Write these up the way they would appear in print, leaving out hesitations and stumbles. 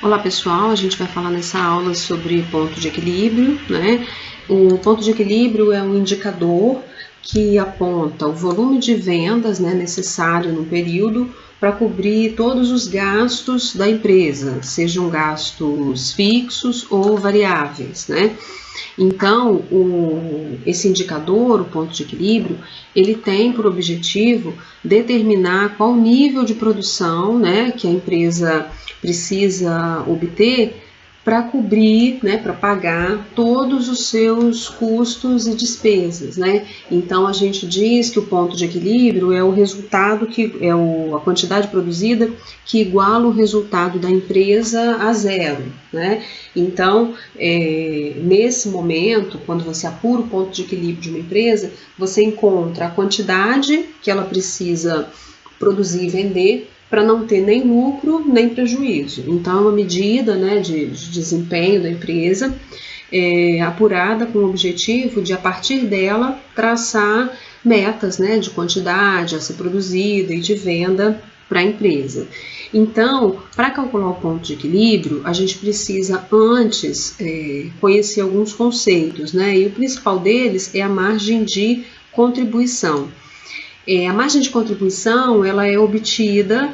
Olá pessoal, a gente vai falar nessa aula sobre ponto de equilíbrio, né? O ponto de equilíbrio é um indicador que aponta o volume de vendas, né, necessário no período para cobrir todos os gastos da empresa, sejam gastos fixos ou variáveis, né? Então, esse indicador, o ponto de equilíbrio, ele tem por objetivo determinar qual nível de produção, né, que a empresa precisa obter para cobrir, né, para pagar todos os seus custos e despesas, né? Então a gente diz que o ponto de equilíbrio é o resultado que é a quantidade produzida que iguala o resultado da empresa a zero, né? Então, nesse momento, quando você apura o ponto de equilíbrio de uma empresa, você encontra a quantidade que ela precisa produzir e vender para não ter nem lucro nem prejuízo. Então, é uma medida, né, de desempenho da empresa apurada com o objetivo de, a partir dela, traçar metas, né, de quantidade a ser produzida e de venda para a empresa. Então, para calcular o ponto de equilíbrio, a gente precisa antes conhecer alguns conceitos, né? E o principal deles é a margem de contribuição. A margem de contribuição ela é obtida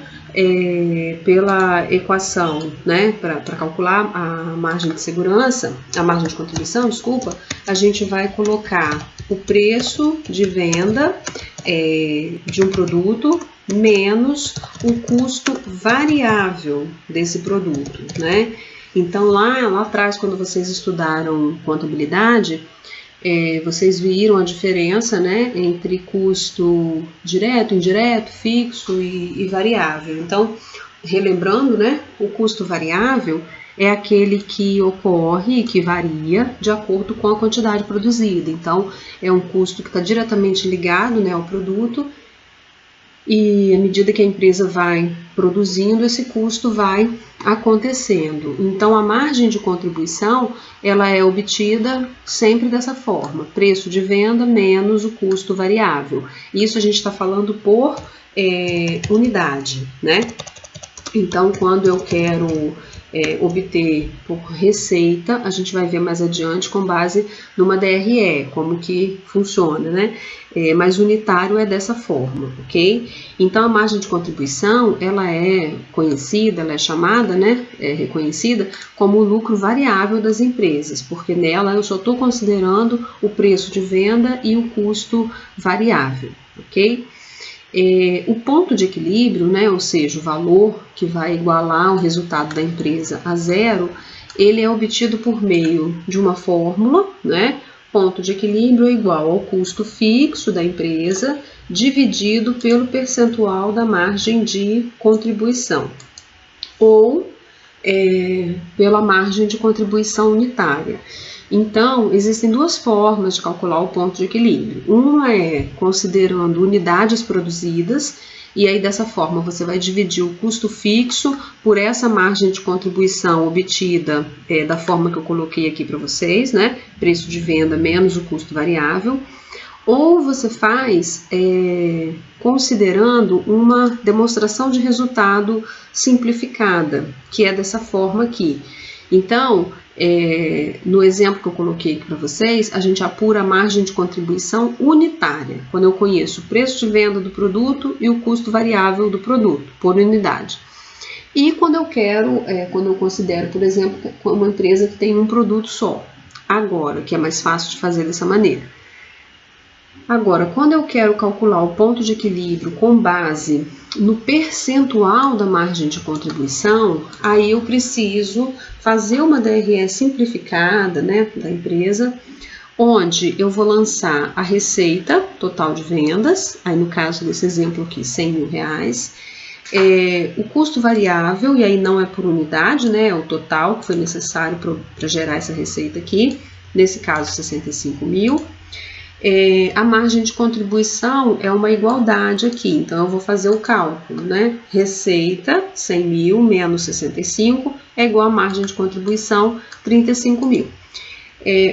pela equação, né? Para calcular a margem de segurança, a margem de contribuição, desculpa, a gente vai colocar o preço de venda de um produto menos o custo variável desse produto, né? Então lá atrás, quando vocês estudaram contabilidade, vocês viram a diferença, né, entre custo direto, indireto, fixo e variável. Então, relembrando, né, o custo variável é aquele que ocorre e que varia de acordo com a quantidade produzida. Então, é um custo que está diretamente ligado, né, ao produto, e à medida que a empresa vai produzindo, esse custo vai acontecendo. Então, a margem de contribuição, ela é obtida sempre dessa forma, preço de venda menos o custo variável. Isso a gente está falando por unidade, né? Então, quando eu quero obter por receita, a gente vai ver mais adiante com base numa DRE, como que funciona, né? Mas unitário é dessa forma, ok? Então, a margem de contribuição, ela é conhecida, ela é chamada, né? Reconhecida como o lucro variável das empresas, porque nela eu só estou considerando o preço de venda e o custo variável, ok? O ponto de equilíbrio, né, ou seja, o valor que vai igualar o resultado da empresa a zero, ele é obtido por meio de uma fórmula, né? Ponto de equilíbrio é igual ao custo fixo da empresa dividido pelo percentual da margem de contribuição, ou pela margem de contribuição unitária. Então, existem duas formas de calcular o ponto de equilíbrio. Uma é considerando unidades produzidas, e aí dessa forma você vai dividir o custo fixo por essa margem de contribuição obtida da forma que eu coloquei aqui para vocês, né? Preço de venda menos o custo variável. Ou você faz considerando uma demonstração de resultado simplificada, que é dessa forma aqui. Então, no exemplo que eu coloquei aqui para vocês, a gente apura a margem de contribuição unitária, quando eu conheço o preço de venda do produto e o custo variável do produto, por unidade. E quando eu considero, por exemplo, uma empresa que tem um produto só, agora, que é mais fácil de fazer dessa maneira. Agora, quando eu quero calcular o ponto de equilíbrio com base no percentual da margem de contribuição, aí eu preciso fazer uma DRE simplificada, né, da empresa, onde eu vou lançar a receita total de vendas, aí no caso desse exemplo aqui, R$100.000, o custo variável, e aí não é por unidade, né, é o total que foi necessário para gerar essa receita aqui, nesse caso 65 mil. A margem de contribuição é uma igualdade aqui, então eu vou fazer o cálculo, né? Receita, 100 mil menos 65 é igual a margem de contribuição, 35 mil.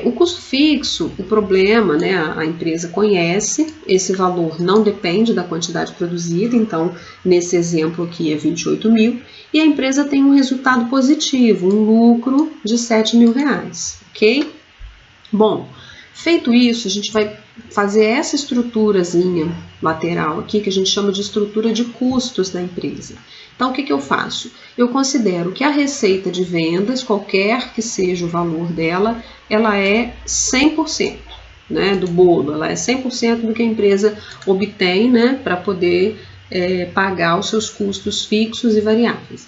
O custo fixo, o problema, né, a empresa conhece, esse valor não depende da quantidade produzida, então nesse exemplo aqui é 28 mil, e a empresa tem um resultado positivo, um lucro de 7 mil reais, ok? Bom, feito isso, a gente vai fazer essa estruturazinha lateral aqui, que a gente chama de estrutura de custos da empresa. Então, o que eu faço? Eu considero que a receita de vendas, qualquer que seja o valor dela, ela é 100%, né, do bolo, ela é 100% do que a empresa obtém, né, para poder pagar os seus custos fixos e variáveis.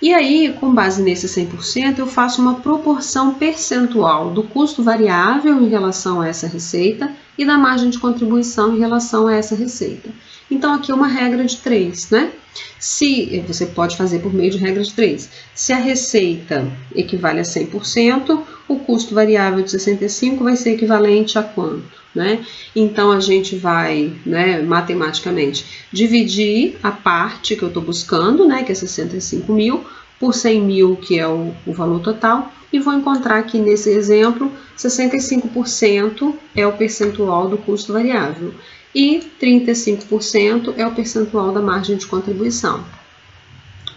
E aí, com base nesse 100%, eu faço uma proporção percentual do custo variável em relação a essa receita e da margem de contribuição em relação a essa receita. Então, aqui é uma regra de 3, né? Se você pode fazer por meio de regra de 3. Se a receita equivale a 100%, o custo variável de 65 vai ser equivalente a quanto, né? Então, a gente vai, né, matematicamente, dividir a parte que eu estou buscando, né, que é 65 mil, por 100 mil, que é o valor total, e vou encontrar aqui nesse exemplo, 65% é o percentual do custo variável e 35% é o percentual da margem de contribuição.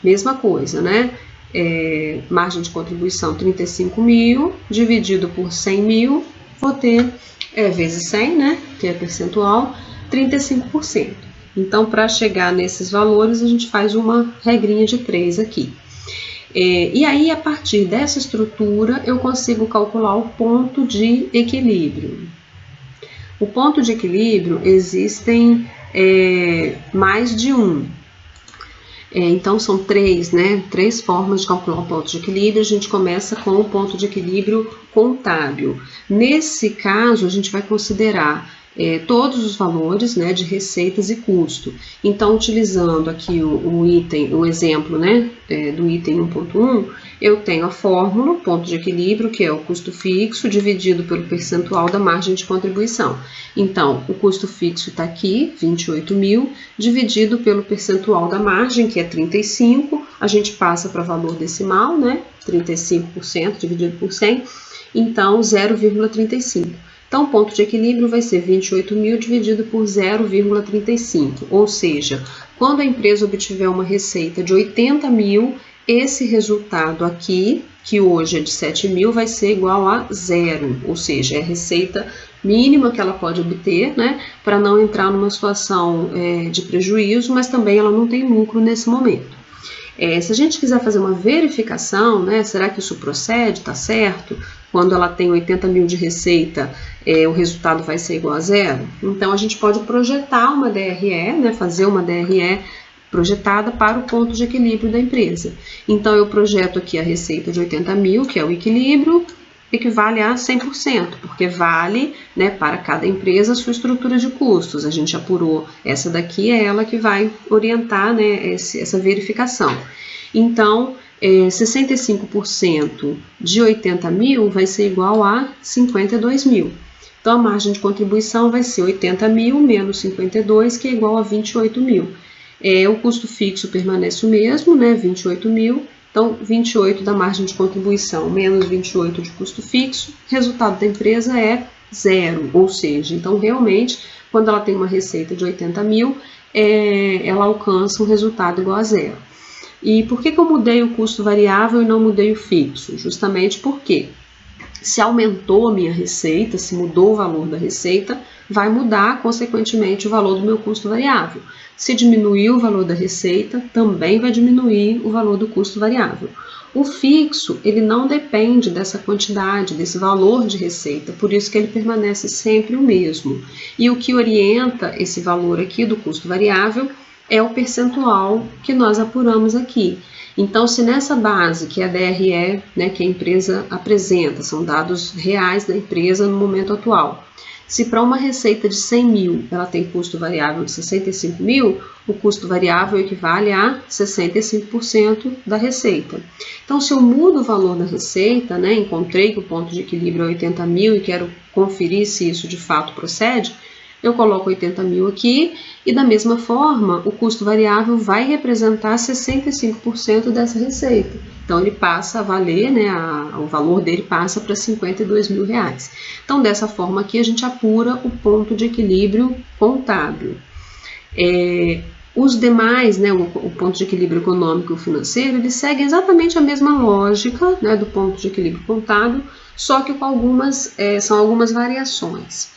Mesma coisa, né? Margem de contribuição 35 mil dividido por 100 mil, vou ter vezes 100, né? Que é percentual, 35%. Então, para chegar nesses valores, a gente faz uma regrinha de 3 aqui. E aí, a partir dessa estrutura, eu consigo calcular o ponto de equilíbrio. O ponto de equilíbrio existem mais de um. Então, são 3, né? 3 formas de calcular o ponto de equilíbrio. A gente começa com o ponto de equilíbrio contábil. Nesse caso, a gente vai considerar todos os valores, né, de receitas e custo. Então, utilizando aqui o exemplo, né, do item 1.1, eu tenho a fórmula, ponto de equilíbrio, que é o custo fixo dividido pelo percentual da margem de contribuição. Então, o custo fixo está aqui, 28 mil, dividido pelo percentual da margem, que é 35, a gente passa para valor decimal, né, 35% dividido por 100, então 0,35. Então, o ponto de equilíbrio vai ser 28 mil dividido por 0,35, ou seja, quando a empresa obtiver uma receita de 80 mil, esse resultado aqui, que hoje é de 7 mil, vai ser igual a 0, ou seja, é a receita mínima que ela pode obter, né, para não entrar numa situação de prejuízo, mas também ela não tem lucro nesse momento. Se a gente quiser fazer uma verificação, né, será que isso procede, está certo? Quando ela tem 80 mil de receita, o resultado vai ser igual a 0? Então, a gente pode projetar uma DRE, né, fazer uma DRE projetada para o ponto de equilíbrio da empresa. Então, eu projeto aqui a receita de 80 mil, que é o equilíbrio, equivale a 100%, porque vale, né, para cada empresa a sua estrutura de custos. A gente apurou essa daqui, é ela que vai orientar, né, essa verificação. Então, 65% de 80 mil vai ser igual a 52 mil. Então, a margem de contribuição vai ser 80 mil menos 52, que é igual a 28 mil. O custo fixo permanece o mesmo, né, 28 mil. Então, 28 da margem de contribuição menos 28 de custo fixo, resultado da empresa é 0, ou seja, então realmente, quando ela tem uma receita de 80 mil, ela alcança um resultado igual a 0. E por que eu mudei o custo variável e não mudei o fixo? Justamente porque se aumentou a minha receita, se mudou o valor da receita, vai mudar, consequentemente, o valor do meu custo variável. Se diminuiu o valor da receita, também vai diminuir o valor do custo variável. O fixo, ele não depende dessa quantidade, desse valor de receita, por isso que ele permanece sempre o mesmo. E o que orienta esse valor aqui do custo variável é o percentual que nós apuramos aqui. Então, se nessa base, que é a DRE, né, que a empresa apresenta, são dados reais da empresa no momento atual, se para uma receita de 100 mil ela tem custo variável de 65 mil, o custo variável equivale a 65% da receita. Então, se eu mudo o valor da receita, né, encontrei que o ponto de equilíbrio é 80 mil e quero conferir se isso de fato procede, eu coloco 80 mil aqui e da mesma forma o custo variável vai representar 65% dessa receita. Então ele passa a valer, né, o valor dele passa para 52 mil reais. Então dessa forma aqui a gente apura o ponto de equilíbrio contábil. Os demais, né, o ponto de equilíbrio econômico e o financeiro, eles seguem exatamente a mesma lógica, né, do ponto de equilíbrio contábil, só que com são algumas variações.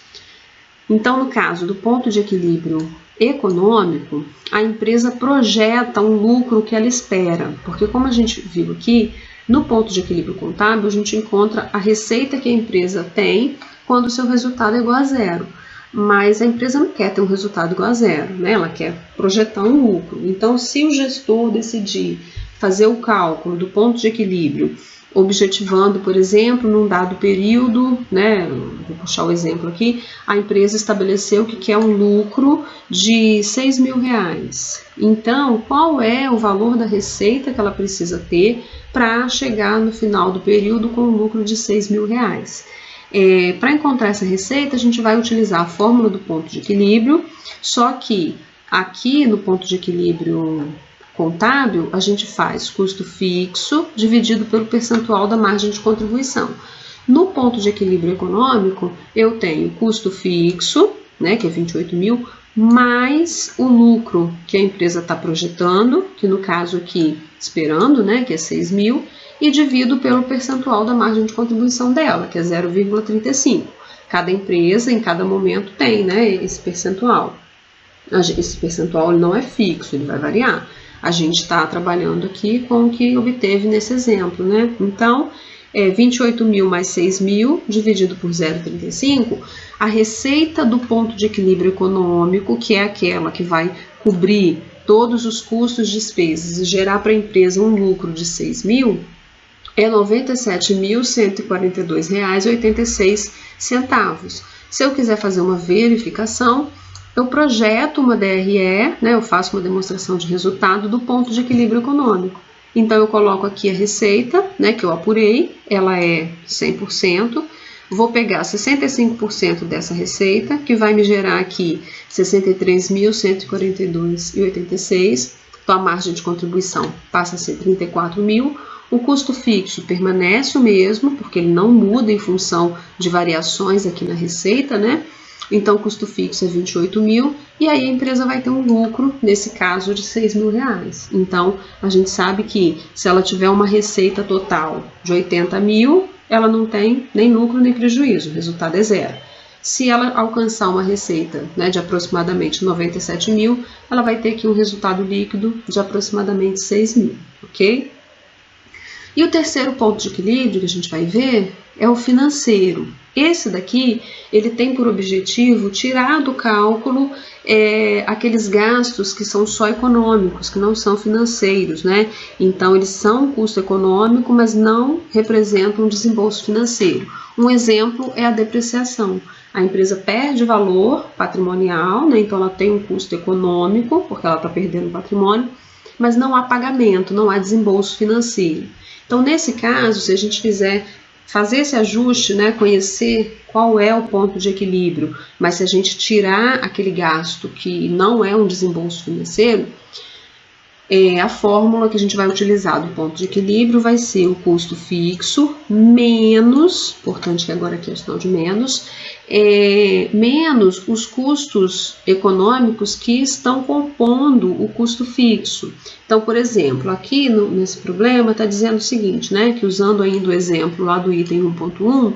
Então, no caso do ponto de equilíbrio econômico, a empresa projeta um lucro que ela espera, porque como a gente viu aqui, no ponto de equilíbrio contábil, a gente encontra a receita que a empresa tem quando o seu resultado é igual a zero. Mas a empresa não quer ter um resultado igual a zero, né? Ela quer projetar um lucro. Então, se o gestor decidir fazer o cálculo do ponto de equilíbrio, objetivando, por exemplo, num dado período, né? Vou puxar o exemplo aqui, a empresa estabeleceu que quer um lucro de 6 mil reais. Então, qual é o valor da receita que ela precisa ter para chegar no final do período com um lucro de 6 mil reais? Para encontrar essa receita, a gente vai utilizar a fórmula do ponto de equilíbrio, só que aqui no ponto de equilíbrio contábil, a gente faz custo fixo dividido pelo percentual da margem de contribuição. No ponto de equilíbrio econômico, eu tenho custo fixo, né, que é 28 mil, mais o lucro que a empresa está projetando, que no caso aqui, esperando, né, que é 6 mil, e divido pelo percentual da margem de contribuição dela, que é 0,35. Cada empresa, em cada momento, tem, né, esse percentual. Esse percentual ele não é fixo, ele vai variar. A gente está trabalhando aqui com o que obteve nesse exemplo, né? Então, 28 mil mais 6 mil dividido por 0,35, a receita do ponto de equilíbrio econômico, que é aquela que vai cobrir todos os custos, despesas e gerar para a empresa um lucro de 6 mil, é R$ 97.142,86. Se eu quiser fazer uma verificação, eu projeto uma DRE, né, eu faço uma demonstração de resultado do ponto de equilíbrio econômico. Então, eu coloco aqui a receita, né, que eu apurei, ela é 100%, vou pegar 65% dessa receita, que vai me gerar aqui 63.142,86, então a margem de contribuição passa a ser 34 mil, o custo fixo permanece o mesmo, porque ele não muda em função de variações aqui na receita, né? Então, o custo fixo é 28 mil e aí a empresa vai ter um lucro, nesse caso, de 6 mil reais. Então, a gente sabe que se ela tiver uma receita total de 80 mil, ela não tem nem lucro nem prejuízo, o resultado é zero. Se ela alcançar uma receita, né, de aproximadamente 97 mil, ela vai ter aqui um resultado líquido de aproximadamente 6 mil, ok? E o terceiro ponto de equilíbrio que a gente vai ver é o financeiro. Esse daqui, ele tem por objetivo tirar do cálculo aqueles gastos que são só econômicos, que não são financeiros, né? Então, eles são um custo econômico, mas não representam um desembolso financeiro. Um exemplo é a depreciação. A empresa perde valor patrimonial, né? Então ela tem um custo econômico, porque ela está perdendo patrimônio, mas não há pagamento, não há desembolso financeiro. Então, nesse caso, se a gente quiser fazer esse ajuste, né, conhecer qual é o ponto de equilíbrio, mas se a gente tirar aquele gasto que não é um desembolso financeiro, a fórmula que a gente vai utilizar do ponto de equilíbrio vai ser o custo fixo menos, importante que agora aqui é o sinal de menos, menos os custos econômicos que estão compondo o custo fixo. Então, por exemplo, aqui nesse problema está dizendo o seguinte, né, que usando ainda o exemplo lá do item 1.1,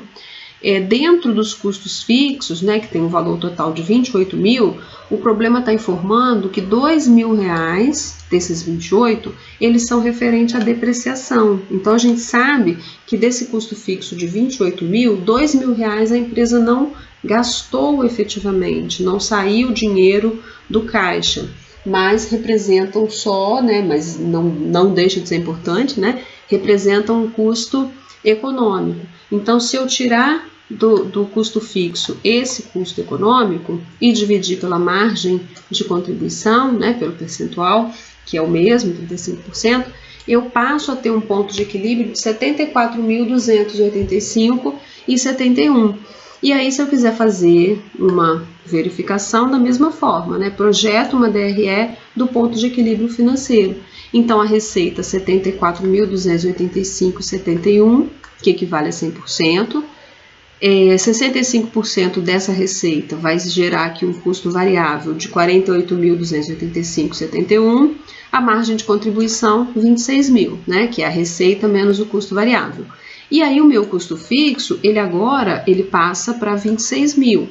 dentro dos custos fixos, né, que tem um valor total de 28 mil, o problema está informando que 2 mil reais desses 28, eles são referentes à depreciação. Então, a gente sabe que desse custo fixo de 28 mil, 2 mil reais a empresa não gastou efetivamente, não saiu dinheiro do caixa, mas representam só, né, mas não deixa de ser importante, né, representam um custo econômico. Então, se eu tirar do custo fixo esse custo econômico e dividir pela margem de contribuição, né, pelo percentual, que é o mesmo, 35%, eu passo a ter um ponto de equilíbrio de 74.285,71. E aí, se eu quiser fazer uma verificação da mesma forma, né? Projeto uma DRE do ponto de equilíbrio financeiro. Então, a receita 74.285,71, que equivale a 100%. 65% dessa receita vai gerar aqui um custo variável de 48.285,71, a margem de contribuição 26.000, né, que é a receita menos o custo variável. E aí o meu custo fixo, ele passa para 26.000.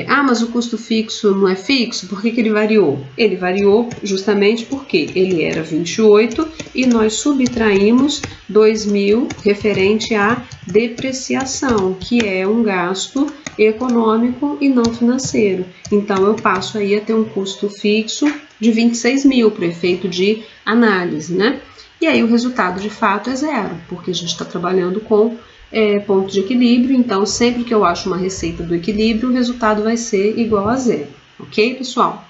Mas o custo fixo não é fixo? Por que ele variou? Ele variou justamente porque ele era 28 e nós subtraímos 2.000 referente à depreciação, que é um gasto econômico e não financeiro. Então, eu passo aí a ter um custo fixo de 26.000 para o efeito de análise, né? E aí o resultado de fato é zero, porque a gente está trabalhando com ponto de equilíbrio, então sempre que eu acho uma receita do equilíbrio, o resultado vai ser igual a zero, ok, pessoal?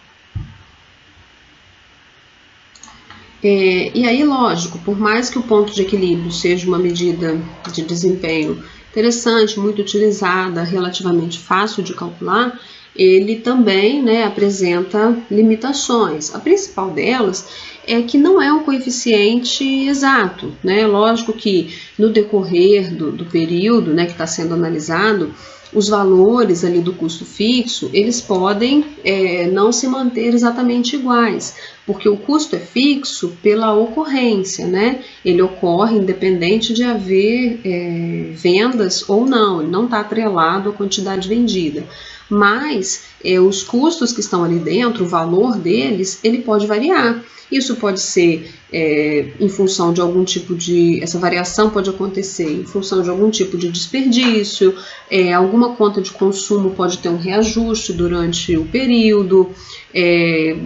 E aí, lógico, por mais que o ponto de equilíbrio seja uma medida de desempenho interessante, muito utilizada, relativamente fácil de calcular, ele também, né, apresenta limitações. A principal delas é que não é um coeficiente exato, né? Lógico que no decorrer do período, né, que está sendo analisado, os valores ali do custo fixo, eles podem não se manter exatamente iguais, porque o custo é fixo pela ocorrência, né? Ele ocorre independente de haver vendas ou não, ele não está atrelado à quantidade vendida. Mas os custos que estão ali dentro, o valor deles, ele pode variar. Isso pode ser em função de algum tipo de... Essa variação pode acontecer em função de algum tipo de desperdício, alguma conta de consumo pode ter um reajuste durante o período,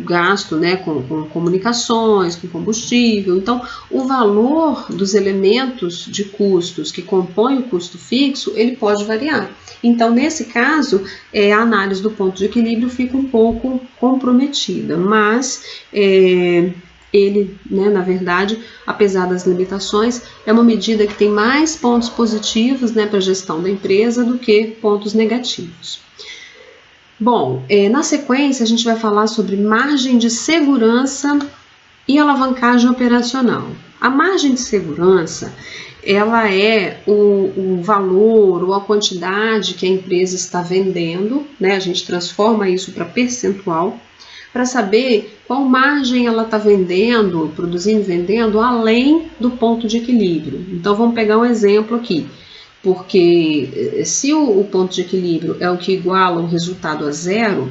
gasto, né, com comunicações, com combustível. Então, o valor dos elementos de custos que compõem o custo fixo, ele pode variar. Então, nesse caso, a análise do ponto de equilíbrio fica um pouco comprometida, mas ele, né, na verdade, apesar das limitações, é uma medida que tem mais pontos positivos, né, para a gestão da empresa do que pontos negativos. Bom, na sequência a gente vai falar sobre margem de segurança e alavancagem operacional. A margem de segurança, ela é o valor ou a quantidade que a empresa está vendendo, né? A gente transforma isso para percentual, para saber qual margem ela está vendendo, produzindo e vendendo, além do ponto de equilíbrio. Então, vamos pegar um exemplo aqui, porque se o ponto de equilíbrio é o que iguala o resultado a zero,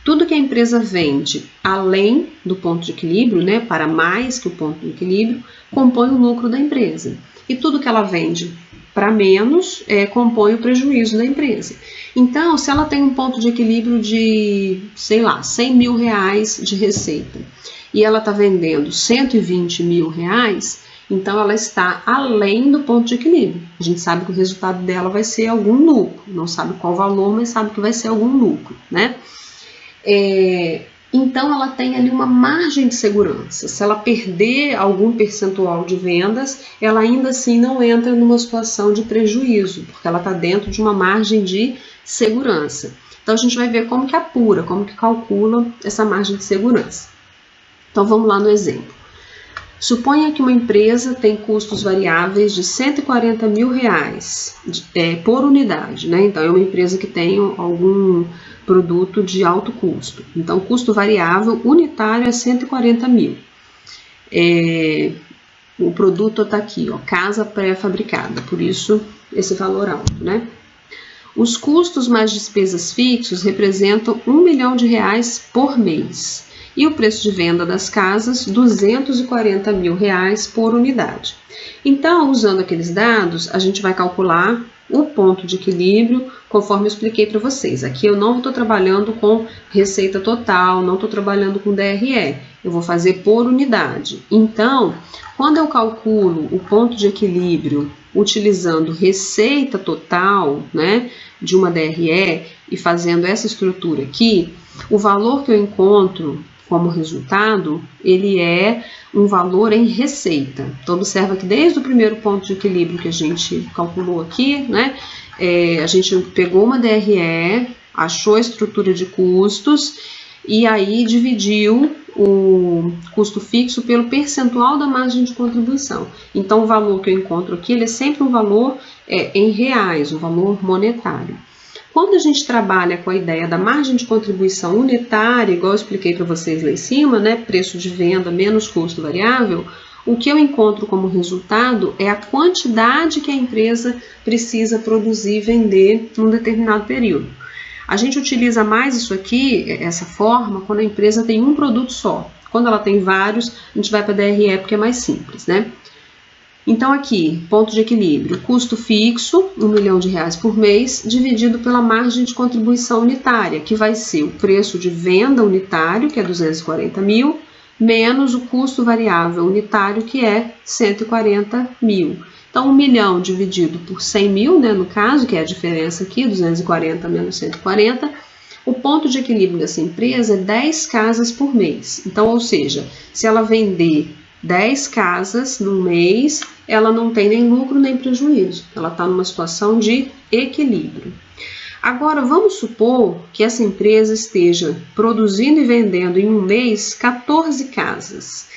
tudo que a empresa vende além do ponto de equilíbrio, né, para mais que o ponto de equilíbrio, compõe o lucro da empresa. E tudo que ela vende para menos compõe o prejuízo da empresa. Então, se ela tem um ponto de equilíbrio de, sei lá, 100 mil reais de receita e ela está vendendo 120 mil reais, então ela está além do ponto de equilíbrio. A gente sabe que o resultado dela vai ser algum lucro, não sabe qual valor, mas sabe que vai ser algum lucro, né? Então ela tem ali uma margem de segurança. Se ela perder algum percentual de vendas, ela ainda assim não entra numa situação de prejuízo, porque ela está dentro de uma margem de segurança. Então a gente vai ver como que apura, como que calcula essa margem de segurança. Então vamos lá no exemplo. Suponha que uma empresa tem custos variáveis de 140 mil reais por unidade, né? Então é uma empresa que tem algum produto de alto custo. Então, custo variável unitário é 140 mil. O produto está aqui, ó, casa pré-fabricada, por isso esse valor alto, né? Os custos mais despesas fixos representam 1 milhão de reais por mês. E o preço de venda das casas, 240 mil reais por unidade. Então, usando aqueles dados, a gente vai calcular o ponto de equilíbrio, conforme eu expliquei para vocês. Aqui eu não estou trabalhando com receita total, não estou trabalhando com DRE, eu vou fazer por unidade. Então, quando eu calculo o ponto de equilíbrio utilizando receita total, né, de uma DRE e fazendo essa estrutura aqui, o valor que eu encontro como resultado, ele é um valor em receita. Então, observa que desde o primeiro ponto de equilíbrio que a gente calculou aqui, né, a gente pegou uma DRE, achou a estrutura de custos e aí dividiu o custo fixo pelo percentual da margem de contribuição. Então, o valor que eu encontro aqui, ele é sempre um valor em reais, um valor monetário. Quando a gente trabalha com a ideia da margem de contribuição unitária, igual eu expliquei para vocês lá em cima, né, preço de venda menos custo variável, o que eu encontro como resultado é a quantidade que a empresa precisa produzir e vender num determinado período. A gente utiliza mais isso aqui, essa forma, quando a empresa tem um produto só. Quando ela tem vários, a gente vai para a DRE porque é mais simples, né? Então aqui, ponto de equilíbrio, custo fixo, R$1 milhão por mês, dividido pela margem de contribuição unitária, que vai ser o preço de venda unitário, que é 240 mil, menos o custo variável unitário, que é 140 mil. Então, 1 milhão dividido por 100 mil, né, no caso, que é a diferença aqui, 240 menos 140, o ponto de equilíbrio dessa empresa é 10 casas por mês. Então, ou seja, se ela vender 10 casas no mês, ela não tem nem lucro nem prejuízo. Ela está numa situação de equilíbrio. Agora, vamos supor que essa empresa esteja produzindo e vendendo em um mês 14 casas.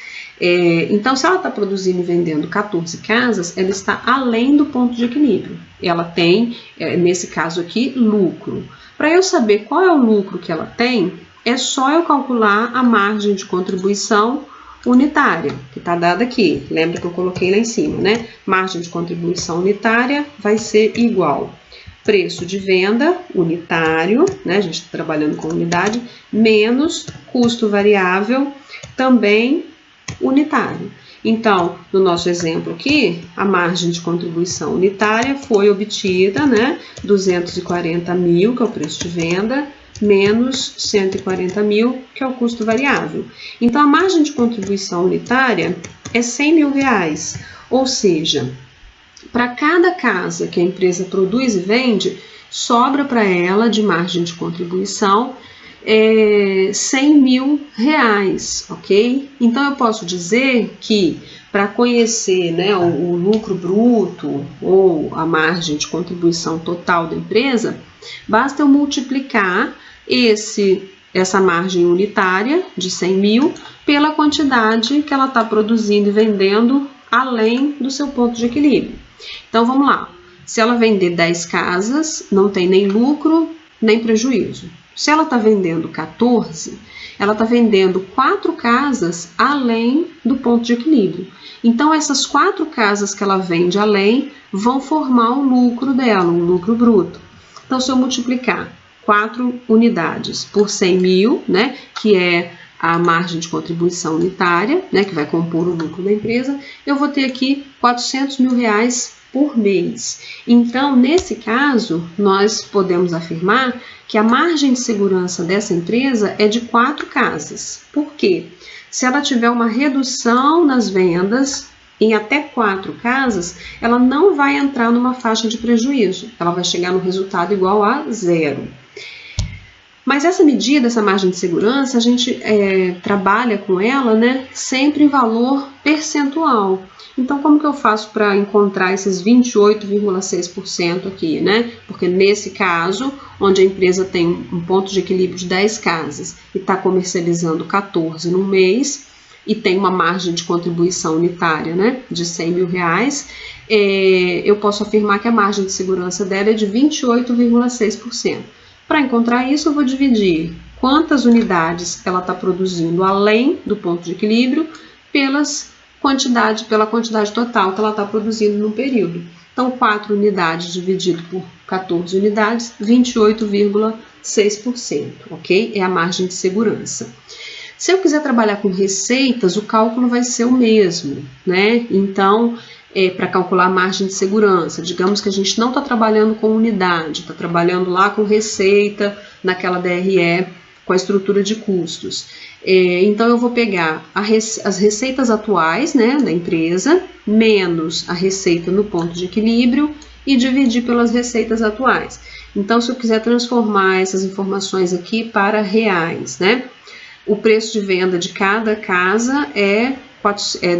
Então, se ela está produzindo e vendendo 14 casas, ela está além do ponto de equilíbrio. Ela tem, nesse caso aqui, lucro. Para eu saber qual é o lucro que ela tem, é só eu calcular a margem de contribuição unitária, que está dada aqui. Lembra que eu coloquei lá em cima, né? Margem de contribuição unitária vai ser igual preço de venda unitário, né? A gente está trabalhando com unidade, menos custo variável, também unitário. Então, no nosso exemplo aqui, a margem de contribuição unitária foi obtida, né? 240 mil, que é o preço de venda, menos 140 mil, que é o custo variável. Então, a margem de contribuição unitária é R$100 mil, ou seja, para cada casa que a empresa produz e vende, sobra para ela de margem de contribuição R$100 mil, ok? Então, eu posso dizer que para conhecer, né, o lucro bruto ou a margem de contribuição total da empresa, basta eu multiplicar essa margem unitária de 100 mil pela quantidade que ela está produzindo e vendendo além do seu ponto de equilíbrio. Então, vamos lá. Se ela vender 10 casas, não tem nem lucro, nem prejuízo. Se ela está vendendo 14, ela está vendendo 4 casas além do ponto de equilíbrio. Então, essas 4 casas que ela vende além vão formar o lucro dela, um lucro bruto. Então, se eu multiplicar 4 unidades por 100 mil, né, que é a margem de contribuição unitária, né, que vai compor o lucro da empresa, eu vou ter aqui R$400 mil por mês. Então, nesse caso, nós podemos afirmar que a margem de segurança dessa empresa é de 4 casas. Por quê? Se ela tiver uma redução nas vendas em até 4 casas, ela não vai entrar numa faixa de prejuízo. Ela vai chegar no resultado igual a 0. Mas essa medida, essa margem de segurança, a gente trabalha com ela, né, sempre em valor percentual. Então, como que eu faço para encontrar esses 28,6% aqui, né? Porque nesse caso, onde a empresa tem um ponto de equilíbrio de 10 casas e está comercializando 14 no mês e tem uma margem de contribuição unitária, né, de R$100 mil, eu posso afirmar que a margem de segurança dela é de 28,6%. Para encontrar isso, eu vou dividir quantas unidades ela está produzindo além do ponto de equilíbrio pela quantidade total que ela está produzindo no período. Então, 4 unidades dividido por 14 unidades, 28,6%, ok? É a margem de segurança. Se eu quiser trabalhar com receitas, o cálculo vai ser o mesmo, né? Então, para calcular a margem de segurança, digamos que a gente não está trabalhando com unidade, está trabalhando lá com receita, naquela DRE, com a estrutura de custos. Então, eu vou pegar as receitas atuais, né, da empresa, menos a receita no ponto de equilíbrio e dividir pelas receitas atuais. Então, se eu quiser transformar essas informações aqui para reais, né, o preço de venda de cada casa é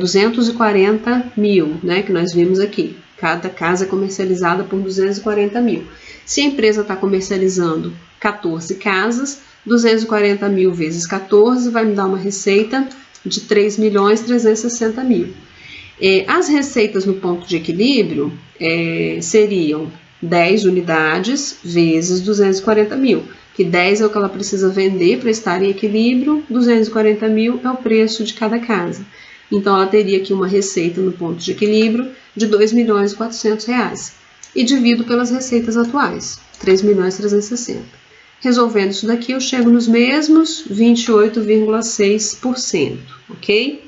240 mil, né, que nós vimos aqui. Cada casa é comercializada por 240 mil. Se a empresa está comercializando 14 casas, 240 mil vezes 14 vai me dar uma receita de 3.360.000. As receitas no ponto de equilíbrio seriam 10 unidades vezes 240 mil, que 10 é o que ela precisa vender para estar em equilíbrio, 240 mil é o preço de cada casa. Então, ela teria aqui uma receita no ponto de equilíbrio de R$ 2.400.000. E divido pelas receitas atuais, 3.360.000. Resolvendo isso daqui, eu chego nos mesmos 28,6%, ok?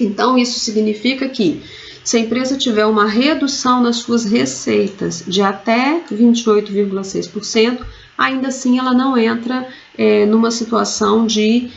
Então, isso significa que se a empresa tiver uma redução nas suas receitas de até 28,6%, ainda assim ela não entra numa situação de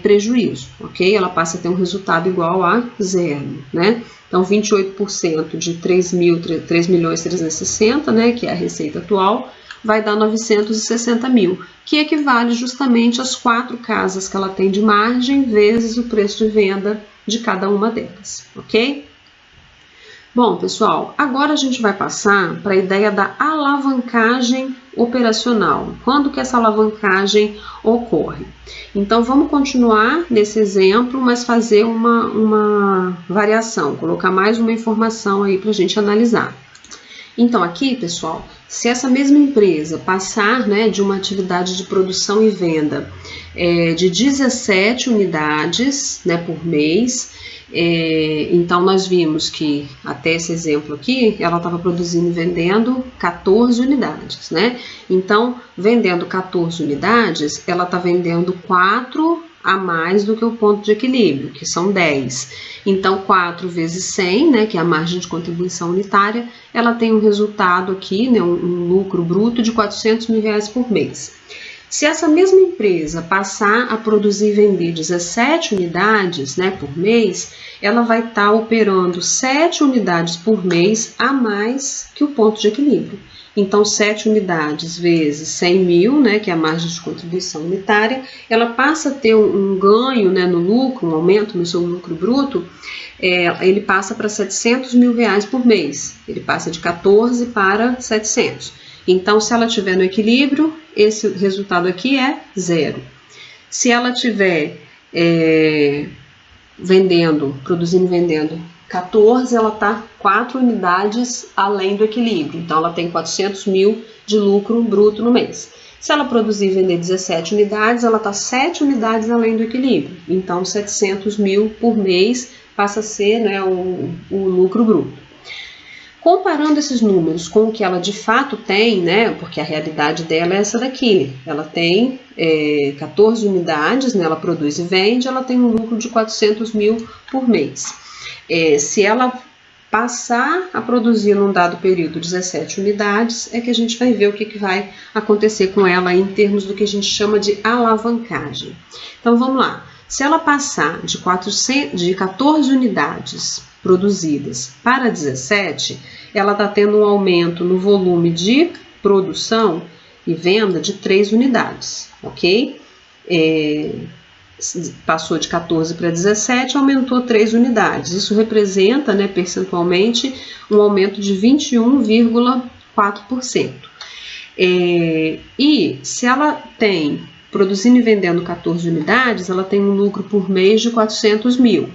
prejuízo, ok? Ela passa a ter um resultado igual a zero, né? Então, 28% de 3.360.000, né, que é a receita atual, vai dar 960.000, que equivale justamente às 4 casas que ela tem de margem vezes o preço de venda de cada uma delas, ok? Bom, pessoal, agora a gente vai passar para a ideia da alavancagem operacional. Quando que essa alavancagem ocorre? Então, vamos continuar nesse exemplo, mas fazer uma variação, colocar mais uma informação aí para a gente analisar. Então, aqui, pessoal, se essa mesma empresa passar, né, de uma atividade de produção e venda de 17 unidades, né, por mês, então nós vimos que até esse exemplo aqui, ela estava produzindo e vendendo 14 unidades, né? Então, vendendo 14 unidades, ela está vendendo 4 a mais do que o ponto de equilíbrio, que são 10. Então, 4 vezes 100, né, que é a margem de contribuição unitária, ela tem um resultado aqui, né, um lucro bruto de R$ 400.000 por mês. Se essa mesma empresa passar a produzir e vender 17 unidades, né, por mês, ela vai estar operando 7 unidades por mês a mais que o ponto de equilíbrio. Então, 7 unidades vezes 100 mil, né, que é a margem de contribuição unitária, ela passa a ter um ganho, né, no lucro, um aumento no seu lucro bruto, ele passa para R$ 700.000 por mês. Ele passa de 14 para 700. Então, se ela estiver no equilíbrio, esse resultado aqui é zero. Se ela estiver produzindo e vendendo 14, ela está 4 unidades além do equilíbrio. Então, ela tem 400.000 de lucro bruto no mês. Se ela produzir e vender 17 unidades, ela está 7 unidades além do equilíbrio. Então, 700.000 por mês passa a ser, né, o lucro bruto. Comparando esses números com o que ela de fato tem, né, porque a realidade dela é essa daqui, ela tem 14 unidades, né, ela produz e vende, ela tem um lucro de 400.000 por mês. Se ela passar a produzir num dado período 17 unidades, é que a gente vai ver o que vai acontecer com ela em termos do que a gente chama de alavancagem. Então vamos lá, se ela passar de 14 unidades produzidas para 17, ela está tendo um aumento no volume de produção e venda de 3 unidades, ok? Passou de 14 para 17, aumentou 3 unidades. Isso representa, né, percentualmente, um aumento de 21,4%. E se ela tem, produzindo e vendendo 14 unidades, ela tem um lucro por mês de 400.000.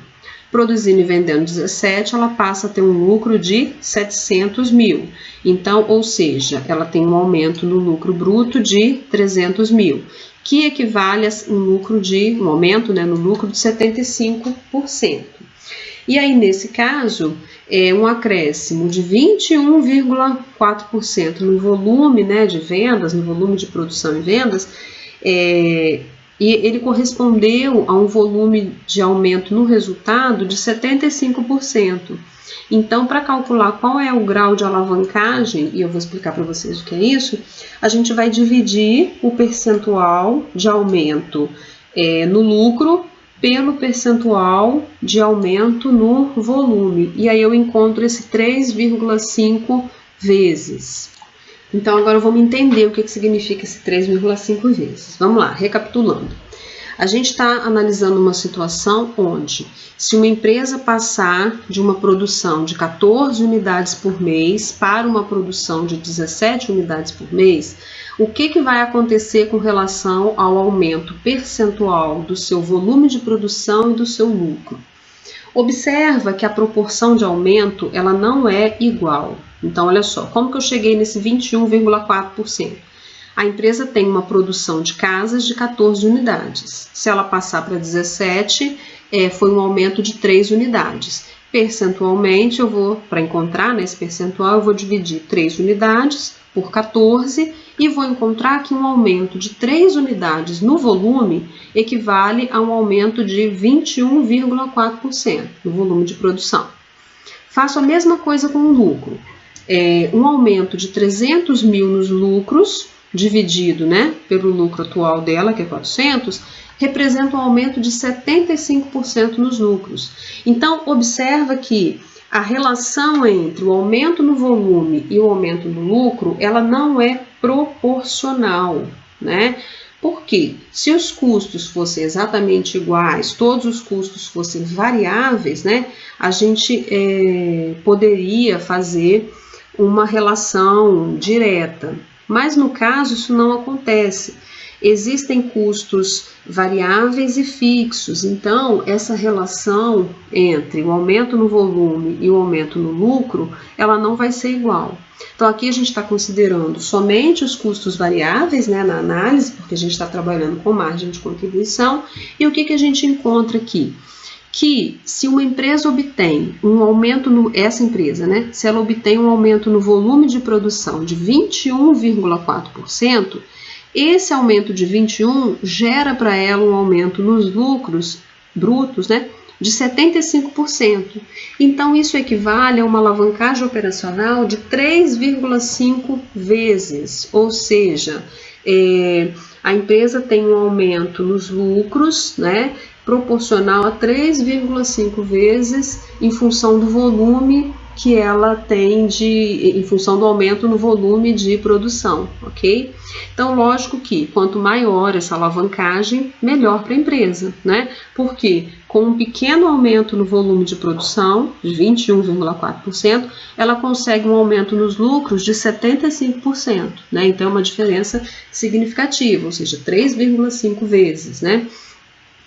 Produzindo e vendendo 17, ela passa a ter um lucro de 700.000. Então, ou seja, ela tem um aumento no lucro bruto de 300.000, que equivale a um aumento, né, no lucro de 75%. E aí, nesse caso, um acréscimo de 21,4% no volume, né, de vendas, no volume de produção e vendas, e ele correspondeu a um volume de aumento no resultado de 75%. Então, para calcular qual é o grau de alavancagem, e eu vou explicar para vocês o que é isso, a gente vai dividir o percentual de aumento no lucro pelo percentual de aumento no volume. E aí eu encontro esse 3,5 vezes. Então, agora vamos entender o que significa esse 3,5 vezes. Vamos lá, recapitulando. A gente está analisando uma situação onde, se uma empresa passar de uma produção de 14 unidades por mês para uma produção de 17 unidades por mês, o que vai acontecer com relação ao aumento percentual do seu volume de produção e do seu lucro? Observa que a proporção de aumento ela não é igual. Então, olha só, como que eu cheguei nesse 21,4%? A empresa tem uma produção de casas de 14 unidades. Se ela passar para 17, foi um aumento de 3 unidades. Percentualmente, para encontrar esse percentual, eu vou dividir 3 unidades por 14 e vou encontrar que um aumento de 3 unidades no volume equivale a um aumento de 21,4% no volume de produção. Faço a mesma coisa com o lucro. Um aumento de 300 mil nos lucros, dividido, pelo lucro atual dela, que é 400, representa um aumento de 75% nos lucros. Então, observa que a relação entre o aumento no volume e o aumento no lucro, ela não é proporcional, Porque se os custos fossem exatamente iguais, todos os custos fossem variáveis, a gente poderia fazer uma relação direta. Mas no caso isso não acontece. Existem custos variáveis e fixos, então essa relação entre o aumento no volume e o aumento no lucro, ela não vai ser igual. Então aqui a gente está considerando somente os custos variáveis na análise, porque a gente está trabalhando com margem de contribuição, e o que a gente encontra aqui? Que se uma empresa obtém um aumento se ela obtém um aumento no volume de produção de 21,4%, esse aumento de 21 gera para ela um aumento nos lucros brutos, de 75%. Então isso equivale a uma alavancagem operacional de 3,5 vezes, ou seja, a empresa tem um aumento nos lucros, proporcional a 3,5 vezes em função do volume que ela tem em função do aumento no volume de produção, ok? Então, lógico que quanto maior essa alavancagem, melhor para a empresa, Porque com um pequeno aumento no volume de produção, de 21,4%, ela consegue um aumento nos lucros de 75%, Então, é uma diferença significativa, ou seja, 3,5 vezes,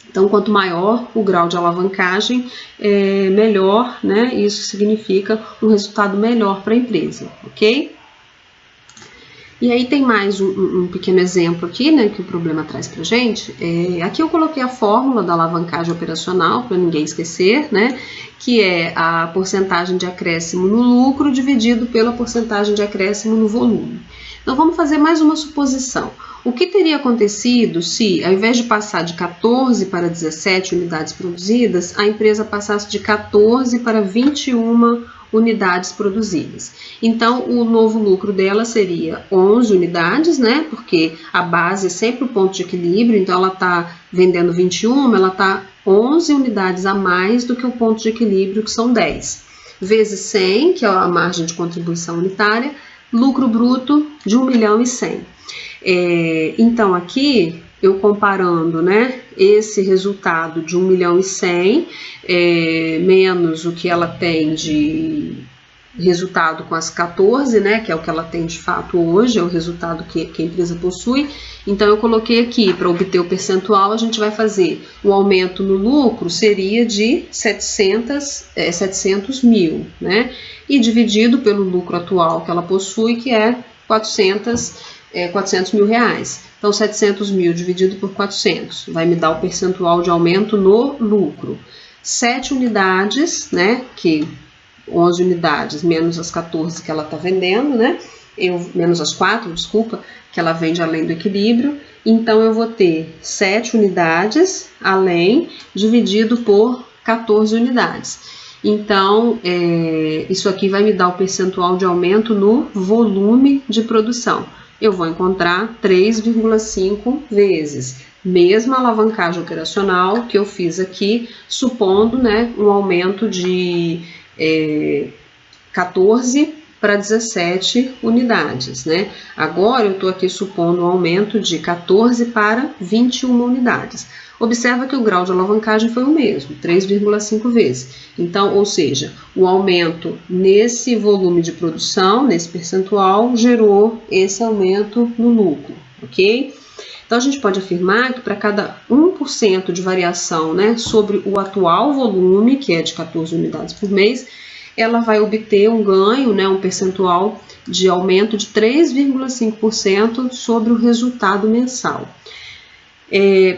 Então, quanto maior o grau de alavancagem, melhor, Isso significa um resultado melhor para a empresa, ok? E aí tem mais um pequeno exemplo aqui, que o problema traz para a gente. Aqui eu coloquei a fórmula da alavancagem operacional, para ninguém esquecer, que é a porcentagem de acréscimo no lucro dividido pela porcentagem de acréscimo no volume. Então, vamos fazer mais uma suposição. O que teria acontecido se, ao invés de passar de 14 para 17 unidades produzidas, a empresa passasse de 14 para 21 unidades produzidas? Então, o novo lucro dela seria 11 unidades, Porque a base é sempre o ponto de equilíbrio, então ela está vendendo 21, ela está 11 unidades a mais do que o ponto de equilíbrio, que são 10. Vezes 100, que é a margem de contribuição unitária, lucro bruto de 1.100.000. Então, aqui, eu comparando, esse resultado de 1.100.000 menos o que ela tem de resultado com as 14, que é o que ela tem de fato hoje, é o resultado que a empresa possui. Então, eu coloquei aqui, para obter o percentual, a gente vai fazer o aumento no lucro, seria de 700 mil, E dividido pelo lucro atual que ela possui, que é 400 mil reais. Então, 700 mil dividido por 400 vai me dar o percentual de aumento no lucro. 7 unidades, que 11 unidades menos as 14 que ela está vendendo, menos as 4, desculpa, que ela vende além do equilíbrio. Então, eu vou ter 7 unidades além dividido por 14 unidades. Então, isso aqui vai me dar o percentual de aumento no volume de produção. Eu vou encontrar 3,5 vezes, mesma alavancagem operacional que eu fiz aqui, supondo um aumento de 14 para 17 unidades. Agora eu estou aqui supondo um aumento de 14 para 21 unidades. Observa que o grau de alavancagem foi o mesmo, 3,5 vezes. Então, ou seja, o aumento nesse volume de produção, nesse percentual, gerou esse aumento no lucro, ok? Então, a gente pode afirmar que para cada 1% de variação, né, sobre o atual volume, que é de 14 unidades por mês, ela vai obter um ganho, né, um percentual de aumento de 3,5% sobre o resultado mensal.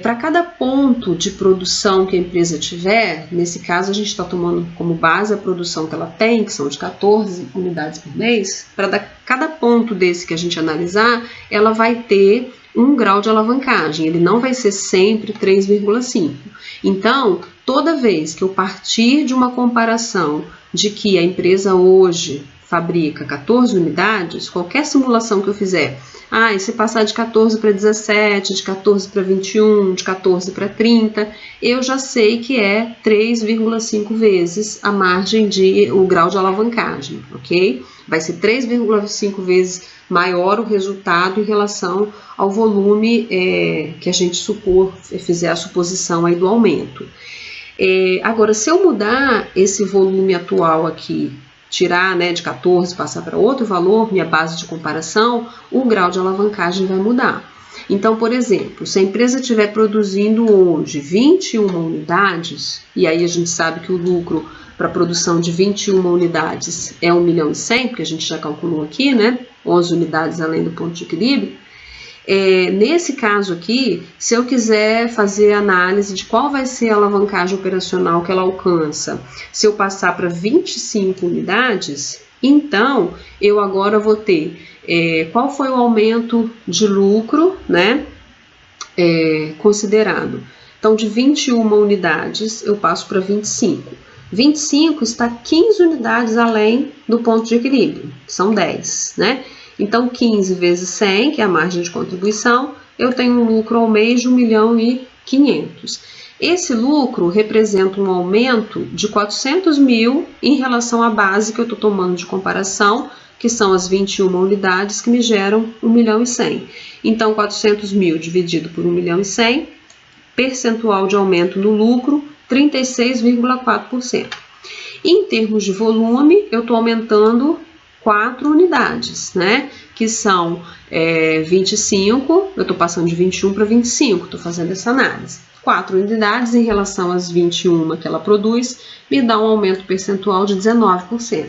Para cada ponto de produção que a empresa tiver, nesse caso a gente está tomando como base a produção que ela tem, que são de 14 unidades por mês, para cada ponto desse que a gente analisar, ela vai ter um grau de alavancagem, ele não vai ser sempre 3,5. Então, toda vez que eu partir de uma comparação de que a empresa hoje fabrica 14 unidades, qualquer simulação que eu fizer, e se passar de 14 para 17, de 14 para 21, de 14 para 30, eu já sei que é 3,5 vezes a margem o grau de alavancagem, ok? Vai ser 3,5 vezes maior o resultado em relação ao volume que a gente fizer a suposição aí do aumento. Agora, se eu mudar esse volume atual aqui, tirar, né, de 14, passar para outro valor, minha base de comparação, o grau de alavancagem vai mudar. Então, por exemplo, se a empresa estiver produzindo hoje 21 unidades, e aí a gente sabe que o lucro para a produção de 21 unidades é 1,1 milhão, porque a gente já calculou aqui, né, 11 unidades além do ponto de equilíbrio. Nesse caso aqui, se eu quiser fazer análise de qual vai ser a alavancagem operacional que ela alcança, se eu passar para 25 unidades, então eu agora vou ter qual foi o aumento de lucro, né, considerado. Então, de 21 unidades, eu passo para 25. 25 está 15 unidades além do ponto de equilíbrio, são 10, né? Então, 15 vezes 100, que é a margem de contribuição, eu tenho um lucro ao mês de 1,5 milhão. Esse lucro representa um aumento de 400 mil em relação à base que eu estou tomando de comparação, que são as 21 unidades que me geram 1,1 milhão. Então, 400 mil dividido por 1,1 milhão, percentual de aumento no lucro, 36,4%. Em termos de volume, eu estou aumentando 4 unidades, né? Que são 25, eu estou passando de 21 para 25, estou fazendo essa análise. 4 unidades em relação às 21 que ela produz, me dá um aumento percentual de 19%.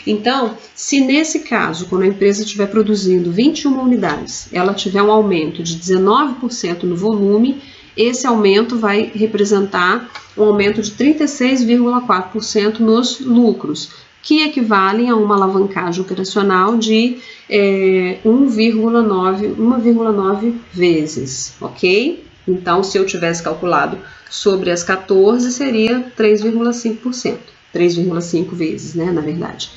Então, se nesse caso, quando a empresa estiver produzindo 21 unidades, ela tiver um aumento de 19% no volume, esse aumento vai representar um aumento de 36,4% nos lucros, que equivalem a uma alavancagem operacional de 1,9 vezes, ok? Então, se eu tivesse calculado sobre as 14, seria 3,5%, 3,5 vezes, né, na verdade.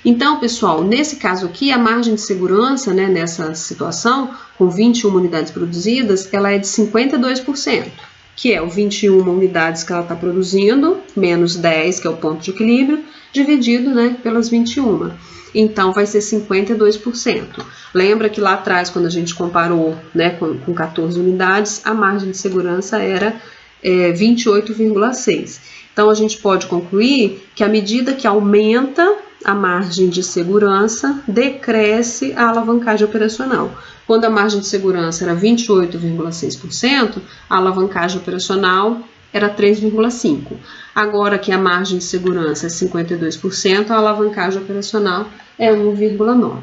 Então, pessoal, nesse caso aqui, a margem de segurança, né, nessa situação, com 21 unidades produzidas, ela é de 52%. Que é o 21 unidades que ela está produzindo, menos 10, que é o ponto de equilíbrio, dividido, né, pelas 21. Então, vai ser 52%. Lembra que lá atrás, quando a gente comparou, né, com 14 unidades, a margem de segurança era 28,6%. Então, a gente pode concluir que à medida que aumenta a margem de segurança, decresce a alavancagem operacional. Quando a margem de segurança era 28,6%, a alavancagem operacional era 3,5%. Agora que a margem de segurança é 52%, a alavancagem operacional é 1,9%.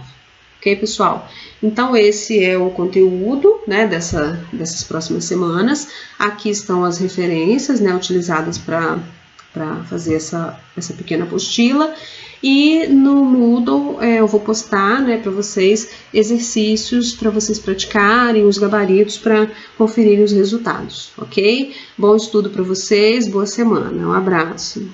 Ok, pessoal? Então, esse é o conteúdo, né, dessas próximas semanas. Aqui estão as referências, né, utilizadas para fazer essa pequena apostila. E no Moodle eu vou postar, né, para vocês exercícios para vocês praticarem, os gabaritos para conferirem os resultados, ok? Bom estudo para vocês, boa semana, um abraço.